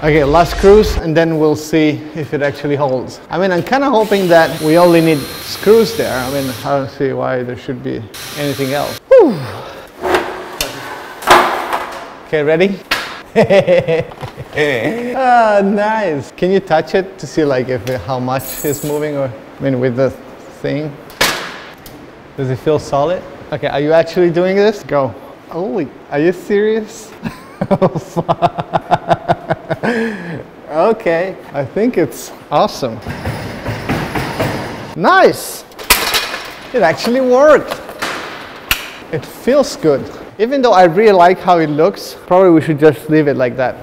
Okay, last screws, and then we'll see if it actually holds. I mean, I'm kind of hoping that we only need screws there. I mean, I don't see why there should be anything else. Whew. Okay, ready? Ah, nice. Can you touch it to see like if how much is moving, or I mean with the thing? Does it feel solid? Okay, are you actually doing this? Go. Holy, are you serious? Okay, I think it's awesome. Nice. It actually worked. It feels good. Even though I really like how it looks, probably we should just leave it like that.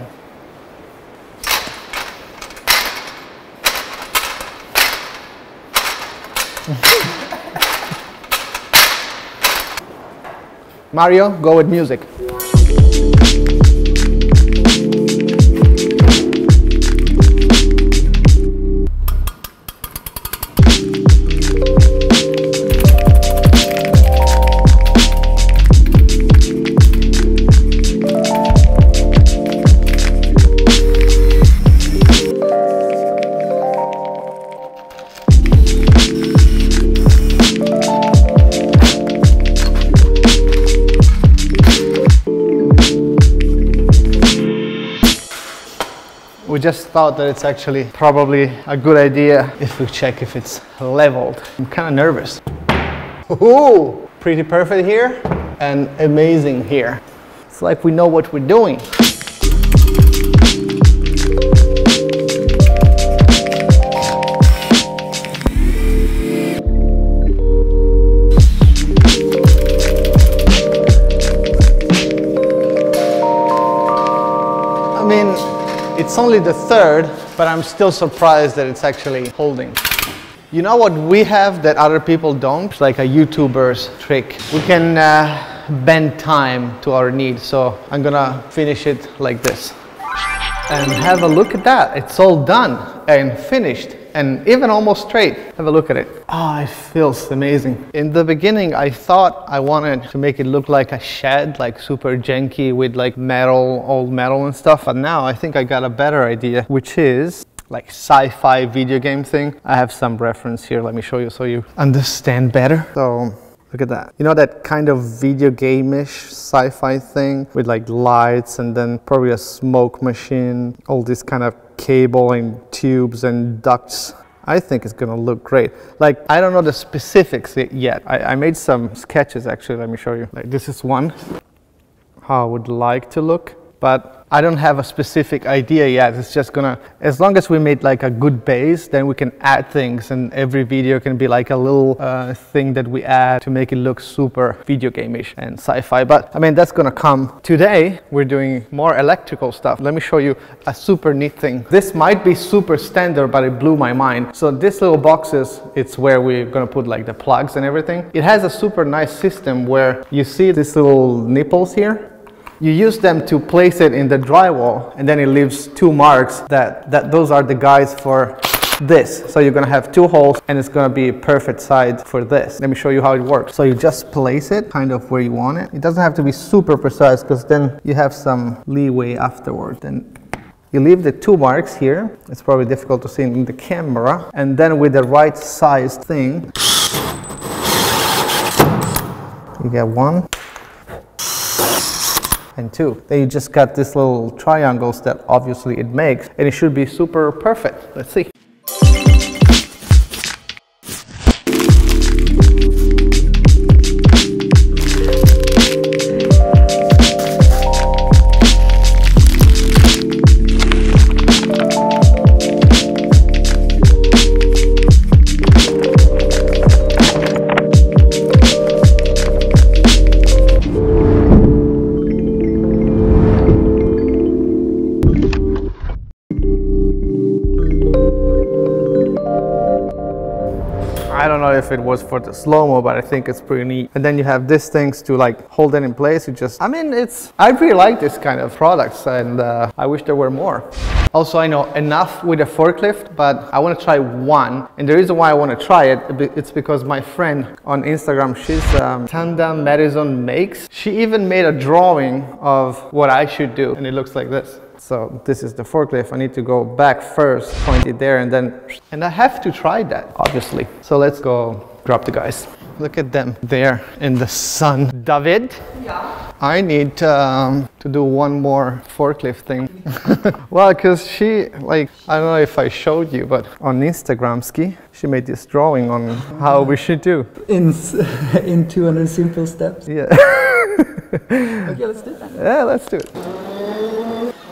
Mario, go with music. We just thought that it's actually probably a good idea if we check if it's leveled. I'm kind of nervous. Ooh, pretty perfect here and amazing here. It's like we know what we're doing. I mean, it's only the third, but I'm still surprised that it's actually holding. You know what we have that other people don't? It's like a YouTuber's trick. We can bend time to our needs. So I'm gonna finish it like this. And have a look at that. It's all done and finished and even almost straight. Have a look at it. Oh, it feels amazing. In the beginning, I thought I wanted to make it look like a shed, like super janky with like metal, old metal and stuff. But now I think I got a better idea, which is like sci-fi video game thing. I have some reference here. Let me show you so you understand better. So look at that. You know that kind of video game-ish sci-fi thing with like lights and then probably a smoke machine, all this kind of cable and tubes and ducts. I think it's gonna look great. Like, I don't know the specifics yet. I made some sketches actually, let me show you. Like, this is one, how I would like to look, but I don't have a specific idea yet. It's just gonna, as long as we made like a good base, then we can add things, and every video can be like a little thing that we add to make it look super video game-ish and sci-fi. But I mean, that's gonna come. Today, we're doing more electrical stuff. Let me show you a super neat thing. This might be super standard, but it blew my mind. So this little boxes, it's where we're gonna put like the plugs and everything. It has a super nice system where you see these little nipples here. You use them to place it in the drywall, and then it leaves two marks that those are the guides for this. So you're gonna have two holes, and it's gonna be a perfect size for this. Let me show you how it works. So you just place it kind of where you want it. It doesn't have to be super precise, because then you have some leeway afterward. Then you leave the two marks here. It's probably difficult to see in the camera. And then with the right size thing, you get one and two. Then you just got these little triangles that obviously it makes, and it should be super perfect. Let's see. I don't know if it was for the slow-mo, but I think it's pretty neat. And then you have these things to like hold it in place. You just, I mean, I really like this kind of products, and I wish there were more. Also, I know enough with a forklift, but I want to try one. And the reason why I want to try it, it's because my friend on Instagram, she's Tanda Madison Makes. She even made a drawing of what I should do, and it looks like this. So this is the forklift. I need to go back first, point it there, and then, and I have to try that, obviously. So let's go grab the guys. Look at them there in the sun. David? Yeah? I need to do one more forklift thing. Well, because she, like, I don't know if I showed you, but on Instagram, she made this drawing on how we should do. In 200 simple steps? Yeah. Okay, let's do that. Yeah, let's do it.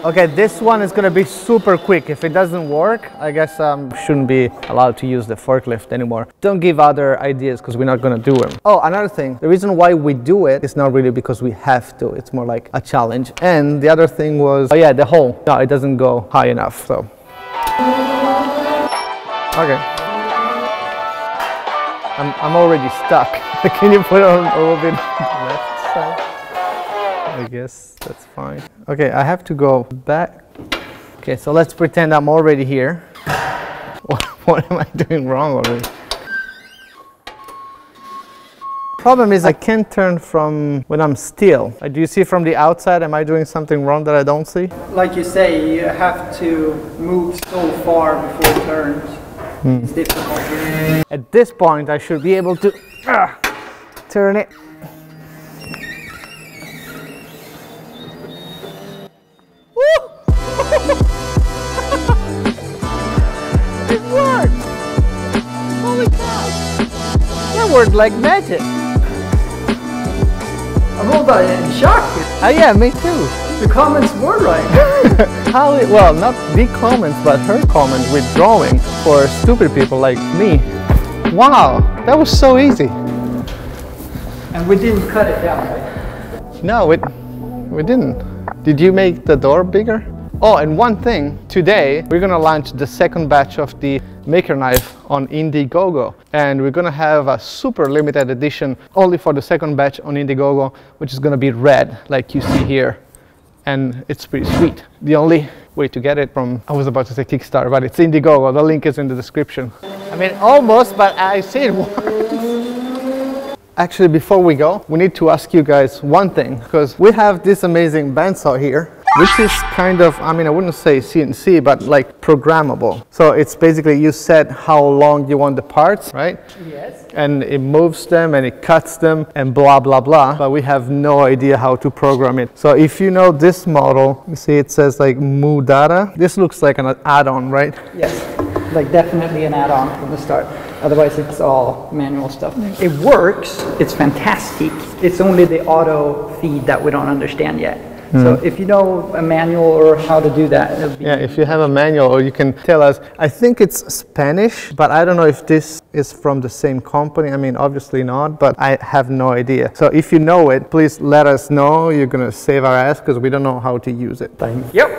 Okay, this one is gonna be super quick. If it doesn't work, I guess shouldn't be allowed to use the forklift anymore. Don't give other ideas because we're not gonna do them. Oh, another thing, the reason why we do it is not really because we have to. It's more like a challenge. And the other thing was, oh yeah, the hole. No, it doesn't go high enough, so. Okay. I'm already stuck. Can you put on a little bit left side? I guess that's fine. Okay, I have to go back. Okay, so let's pretend I'm already here. What am I doing wrong already? Problem is I can't turn from when I'm still. Do you see from the outside, am I doing something wrong that I don't see? Like you say, you have to move so far before it turns. It's difficult. At this point, I should be able to turn it. It worked! Holy cow! That worked like magic! I'm all about shocked. Yeah, me too. The comments were right. How it, well, not the comments, but her comments with drawing for stupid people like me. Wow, that was so easy. And we didn't cut it down, right? No, we didn't. Did you make the door bigger? Oh, and one thing, today we're gonna launch the second batch of the Maker Knife on Indiegogo. And we're gonna have a super limited edition only for the second batch on Indiegogo, which is gonna be red, like you see here. And it's pretty sweet. The only way to get it from, I was about to say Kickstarter, but it's Indiegogo. The link is in the description. I mean, almost, but I see it works. Actually, before we go, we need to ask you guys one thing, because we have this amazing bandsaw here, which is kind of, I mean, I wouldn't say CNC, but like programmable. So it's basically you set how long you want the parts, right? Yes. And it moves them and it cuts them and blah, blah, blah. But we have no idea how to program it. So if you know this model, you see it says like Mudata. This looks like an add-on, right? Yes, like definitely an add-on from the start. Otherwise it's all manual stuff. It works, it's fantastic. It's only the auto feed that we don't understand yet. So if you know a manual or how to do that, it'll be if you have a manual, or you can tell us. I think it's Spanish, but I don't know if this is from the same company. I mean, obviously not, but I have no idea. So if you know it, please let us know. You're gonna save our ass because we don't know how to use it. Yep.